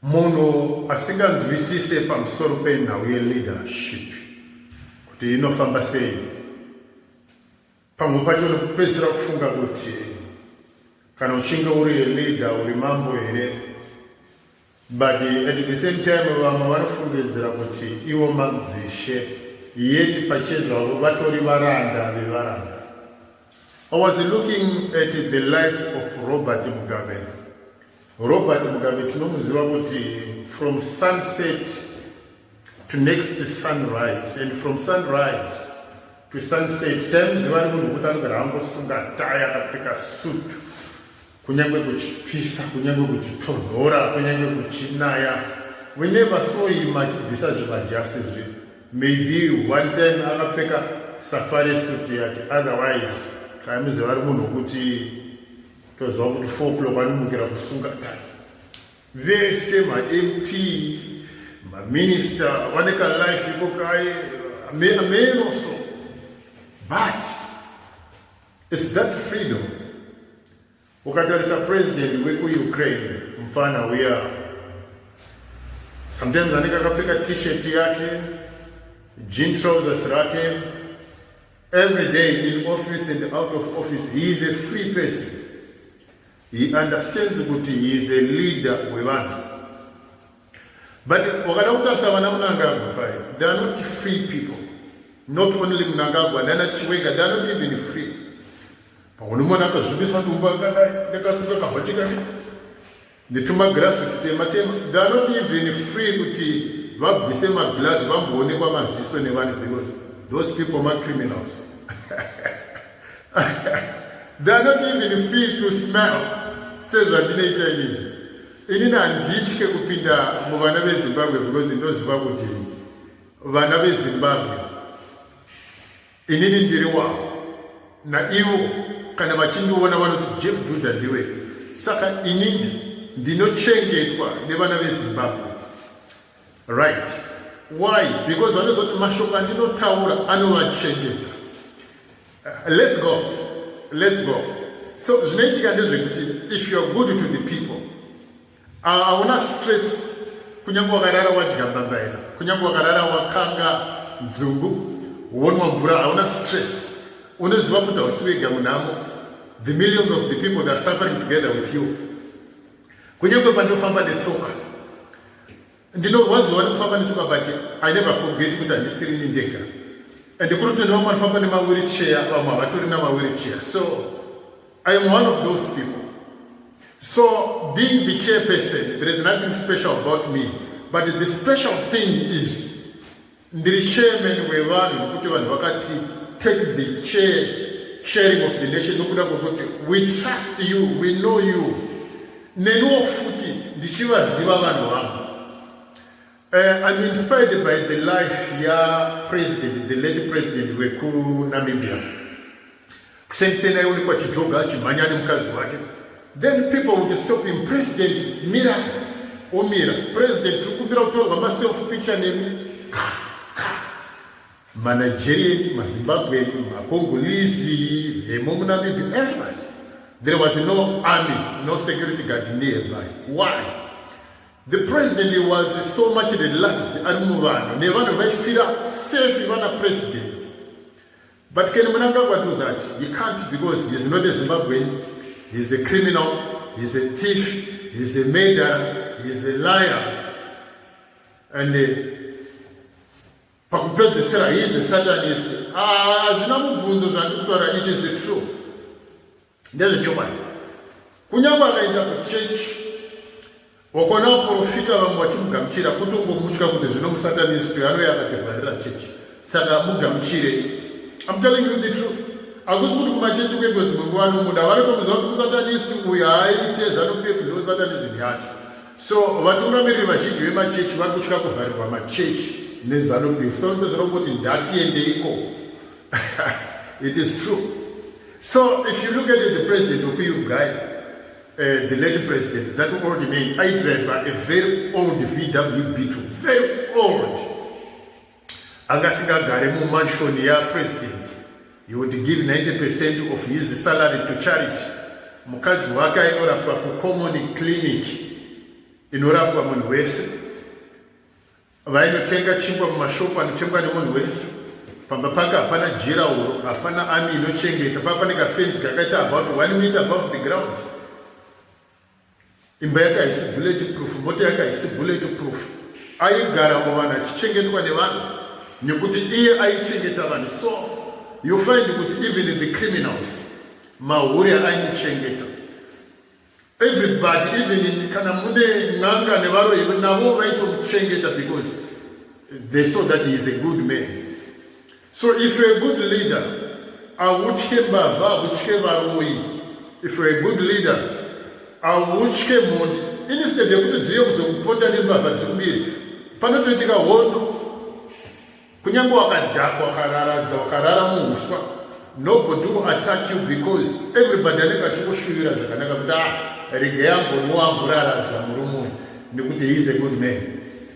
munhu asinganzwisise pamusoro penhau yeleadership kuti inofamba sei, pamwe pacho nokupedzisira kufunga kuti kana uchinge uri leader uri mambo here, but at the same time vamwe vanofungidzira kuti ivo madzishe, yeti pachezvavo vatori varanda vevaranda. I was looking at the life of Robert Mugabe. Robert Mugabe tinomuziva kuti from sunset to next sunrise, and from sunrise to sunset taimuziva ri munhu kuti anogara angosunga tai akapfeka sutu, kunyangwe kuchipisa, kunyangwe kuchitonhora, kunyangwe kuchinaya. We never saw him achibvisa zvimajasi izvi. Maybe one time akapfeka safari suit yake, otherwise taimuziva ri munhu kuti toziva kuti 4 o'clock anomukira kusunga tai. Vese ma-MP, ma-minister vaneka life iko kai, men also. But it's that freedom. Ukatarisa president weku-Ukraine mfana uya, sometimes aneka akapfeka t-shirt yake, jean trousers rake, every day in office and out of office. He is a free person. He understands that he is a leader wevanhu. But wakada kutarisa vana Mnangagwa, they are not free people. Not only Mnangagwa, they are not Chiwenga, they are not even free. Pakunomona akazvibisa ndumba yakasuka kabhachika netuma glass kutema tema, they are not even free kuti vabvise maglass vamboonekwa maziso nevanhu, because those people are criminals. They are not even free to smell. Says vandinoita inini. Inini handitye kupinda muvana veZimbabwe because ndinoziva kuti vana veZimbabwe inini ndiri wavo, naivo kana vachindiona vanoti Jeff Judah ndiwe. Saka inini ndinochengetwa nevana veZimbabwe. Right. Why? Because vanozoti mashoko andinotaura anovachengeta. Let's go. So zvinoitika ndezvekuti if you are good to the people, hauna stress. Kunyange wakarara wadya mbambaira, kunyange wakarara wakanga nzungu, wonwa mvura, hauna stress. Unoziva kuti hausiwega munhamo. The millions of the people that are suffering together with you. Kunyange pandofamba netsoka, ndinowaziva ndikufamba netsoka, but I never forget kuti handisiri ndega. And kuri kuti ndivamwe vanofamba nemawheelchair, vamwe havatori namawheelchair. So I am one of those people. So being the chairperson, there is nothing special about me. But the special thing is, ndiri chairman wevanhu kuti vanhu vakati take the sharing of the nation nokuda kwokuti we trust you, we know you. Nenuwo futi ndichivaziva vanhu vangu. I'm inspired by the life ya president, the late president weku Namibia. Kusensena yuli kwa chijoga achimanya nemukadzi wake. Then people would stop him. President, mira, president, tukumbira kutorwa ma self picture name. Managerian, Zimbabwe, Congolese, Namibia, everybody. There was no army, no security guard nearby. Why? The president was so much relaxed and moved. Never feel safe even a president. But can Mnangagwa do that? He can't, because he's not a Zimbabwean. He's a criminal. He's a thief. He's a murderer. He's a liar. And pakupedzisira, he is a Satanist. It is true. There's a choice. Kunyamba akaenda kuchechi, wakona profita vamwe vachimugamuchira kutongomutyira kuti zvino musatanist anouya akatevharira chechi. Saka mugamuchire. I'm telling you the truth. Akusi kuti kumachechi kwengwedzi munguva nomuda vanotomuziva kuti musatanist uyu haaite ZANU-PF ndoSatanism yacho. So vatungamiriri vazhinji vemachechi vari kutya kuvharirwa machechi neZANU-PF. So ndopedzera kungoti ndatiendeiko. It is true. So if you look at the president of Uganda, the late president, that old man, I drive a very old VW Beetle, very old. Agasinga Garemu mansion ya president. He would give 90% of his salary to charity. Mukadzi wake anorapwa ku common clinic inorapwa munhu wese, vainotenga chingwa mumashopu anotengwa nemunhu wese. Pamba pake hapana jirauro, hapana ami inochengeta, papa nekafenzi kakaita about 1 meter above the ground. Imba yake haisi bulletproof, moto yake haisi bulletproof. Aigara muvanhu achichengetwa nevanhu nekuti iye aichengeta vanhu. So you find kuti even the criminals mahuri aimuchengeta. Everybody, even kana mune n'anga nevaroyi navo vaitomuchengeta because they saw that he is a good man. So if you're a good leader, awutye mbavha, awutye varoyi. If you're a good leader, awutye mondi. Instead yekuti dziye kuzokuponda nembavha dzikumbiri, panotoitika hondo. Kunyange wakadhakwa, wakararadza, wakarara muhuswa, nobody will attack you because everybody anenge achikushuvira zvakanaka kuti rege yambomuraradza murume nekuti he is a good man.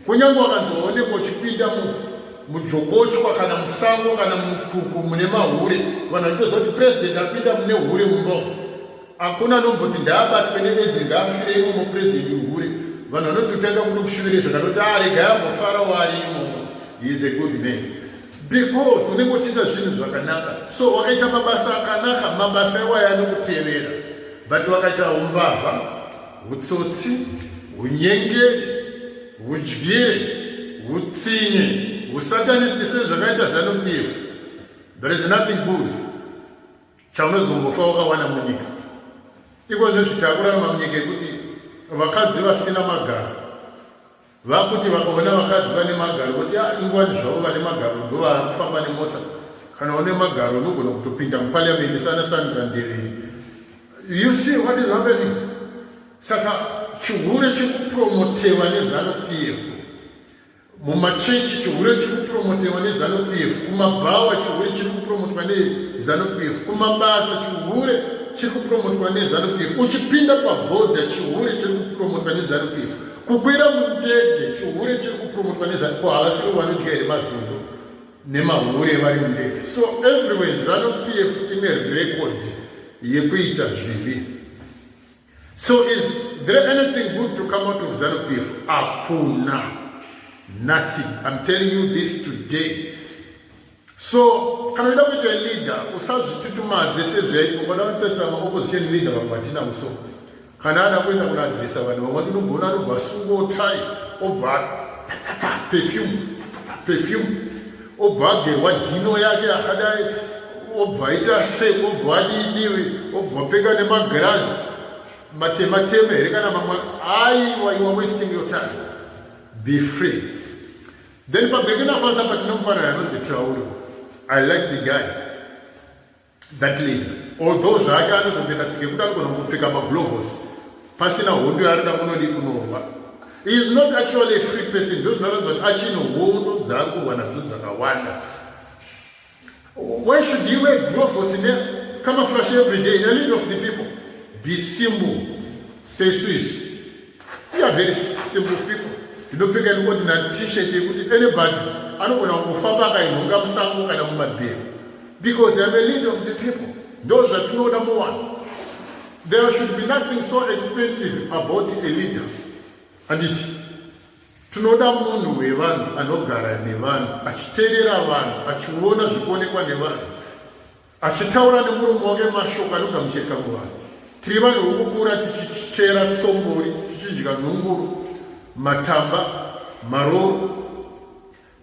Kunyange wakanzoonekwa uchipinda mujokochwa kana musango kana mukuku mune mahure, vanhu vanotoziva kuti president apinda mune hure mumba. Hakuna anomboti ndaabatwe needzi ngaafire imomo president muhure. Vanhu vanototanga kushuvira zvakanoti rege yambofara warimo. He is a good man. Because unenge uchiita zvinhu zvakanaka. So wakaita mabasa akanaka, mabasa iwayo anokutevera. But wakaita umbavha, utsotsi, unyengeri, udyire, utsinye, usatanist sezvakaita ZANU-PF. There is nothing good chaunozombofa wakawana munyika. Ikozvo zvitakurarama munyika yekuti vakadzi vasina magaro. Vakuti vakaona vakadzi vane magaro kuti ingwani zvavo vane magaro ndova kufamba nemota. Kana une magaro unogona kutopinda muparliament sana Sandra Ndeveni. You see what is happening? Saka chihure chikupromotewa neZANU-PF. Mumachechi chihure chikupromotewa neZANU-PF. Kumabhawa chihure chikupromotewa neZANU-PF. Kumabasa chihure chikupromotewa neZANU-PF. Uchipinda pabhodha chihure chikupromotewa neZANU-PF. Kukwira mundege chihure chikupromotewa neZANU-PF. Havasiri vanodya here mazundo nemahure vari mundege. So everywhere ZANU-PF ine record yekuita zvivi. So is there anything good to come out of ZANU-PF? Hakuna. Nothing. I'm telling you this today. So kana uida kuita leader usazvitutumadze sezvaiko kana unopesa opposition leader vabatina muso. Kana ada kuenda kunaadhirisa vanhu vamwe tinogona anobva sungo tai obva perfume obva agerwa dhino yake akadai obva aita sek obva adidiwe obva pfeka nemagirazi matemateme here kana mamwe. Aiwa, you are wasting your time. Be free. Then pabegina fasa patinomufanira anonzi Traore. I like the guy, that leader. Although zvake anozopeka tsike kuti anogona kupfeka maglovos pasina hondo yaarida kunodi kunova. He is not actually a free person. Those not achino hondo dzakuwa nadzo dzakawanda. Why should you wear gloves in a camouflage every day in the leader of the people? Be simple. Say Swiss. We are very simple people. You don't pick any ordinary t-shirt. Anybody, I don't want to fall back in Mugamsango and Mumabir. Because they are the leader of the people. Those are two number one. There should be nothing so expensive about a leader. And it. Tunoda munhu wevanhu anogara nevanhu achiteerera vanhu achiona zvikuonekwa nevanhu achitaura nemuromo wake mashoko anogamucheka muvanhu. Tiri vanhu vokukura tichichera tsombori tichidya nhunguru matamba maroro.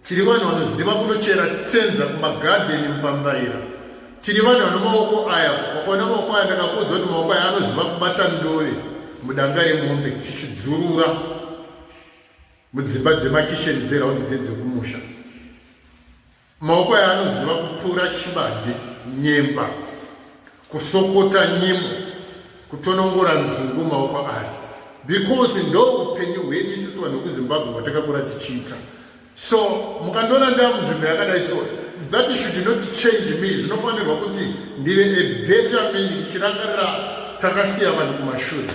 Tiri vanhu vanoziva kunochera tsenza kumagadheni mupambaira. Tiri vanhu vane maoko aya wakaona maoko aya ndakakuudza kuti maoko aya anoziva kubata ndove mudanga remombe tichidzurura mudzimba dzemakisheni dzeraundi dzedzekumusha. Maoko aya anoziva kupura chibage, nyemba, kusokota nyimo, kutonongora nzungu maoko aya. Because ndo upenyu hwedu isusu vanhu vekuZimbabwe hwatakakura tichiita. So mukandoona ndamunzvimbo yakadai so, that should not change me. Zvinofanirwa kuti ndive a better man ndichirangarira takasiya vanhu kumashure.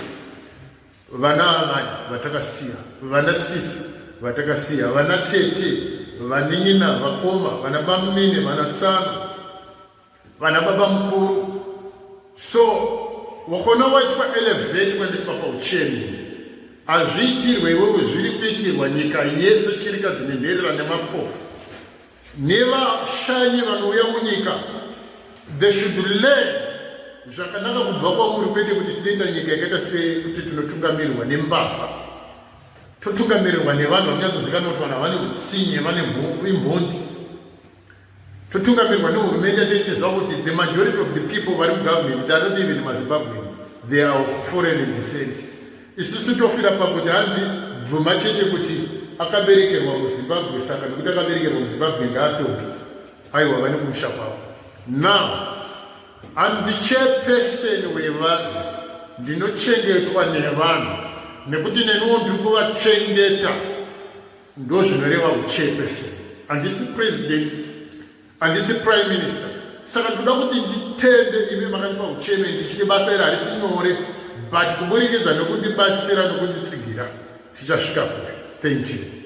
Vana amai vatakasiya, vana sisi vatakasiya, vana tete, vanin'ina, vakoma, vana bamine, vana tsana, vana baba mukuru. So wakona waitwa elevate kuendeswa paucheni. hazviitirwe iwewe zviri kuitirwa nyika yese chirika dzinenherera nemapofu nevashanyi vanouya munyika. They should learn zvakanaka kubva kwauri, kwete kuti tinoita nyika yakaita sekuti tinotungamirirwa nembavha, totungamirirwa nevanhu vanonyatsozikanwa kuti vanhu vane utsinye, vane imhondi. Totungamirirwa nehurumende tichiziva kuti the majority of the people vari mugovernment they are not even mazimbabwean, they are of foreign descent. Isusu tofira pakuti hanzi bvuma chete kuti akaberekerwa muzimbabwe, saka nekuti akaberekerwa muzimbabwe ngaatoke aiwa vane kumusha kwavo. Now I'm the chairperson wevanhu, ndinochengetwa nevanhu nekuti neniwo ndiri kuvachengeta, ndo zvinoreva uchairperson. Handisi president, handisi prime minister. Saka ndoda kuti nditende imi makandipa uchairman, ndichiti basa iri harisi nyore, but kuburikidza nokundibatsira nokunditsigira tichasvika kure. Thank you.